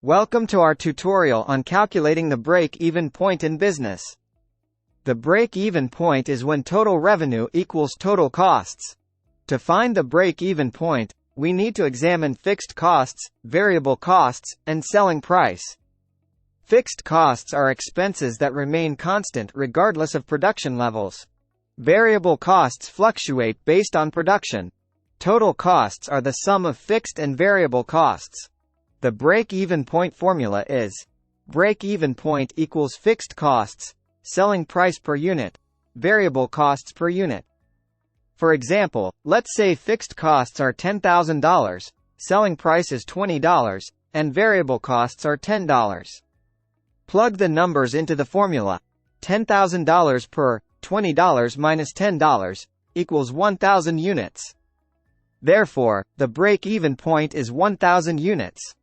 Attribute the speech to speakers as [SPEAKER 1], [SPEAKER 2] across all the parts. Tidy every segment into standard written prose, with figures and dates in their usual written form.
[SPEAKER 1] Welcome to our tutorial on calculating the break-even point in business. The break-even point is when total revenue equals total costs. To find the break-even point, we need to examine fixed costs, variable costs, and selling price. Fixed costs are expenses that remain constant regardless of production levels. Variable costs fluctuate based on production. Total costs are the sum of fixed and variable costs. The break-even point formula is break-even point equals fixed costs, selling price per unit, variable costs per unit. For example, let's say fixed costs are $10,000, selling price is $20, and variable costs are $10. Plug the numbers into the formula. $10,000 per $20 minus $10 equals 1,000 units. Therefore, the break-even point is 1,000 units.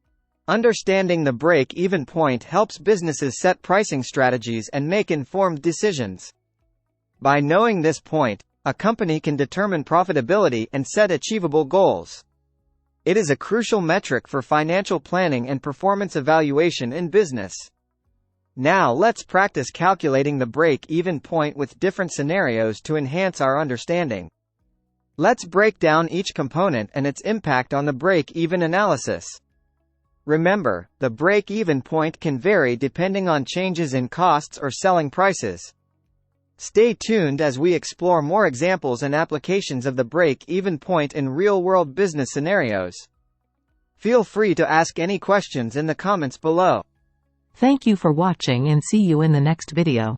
[SPEAKER 1] Understanding the break-even point helps businesses set pricing strategies and make informed decisions. By knowing this point, a company can determine profitability and set achievable goals. It is a crucial metric for financial planning and performance evaluation in business. Now let's practice calculating the break-even point with different scenarios to enhance our understanding. Let's break down each component and its impact on the break-even analysis. Remember, the break-even point can vary depending on changes in costs or selling prices. Stay tuned as we explore more examples and applications of the break-even point in real-world business scenarios. Feel free to ask any questions in the comments below.
[SPEAKER 2] Thank you for watching and see you in the next video.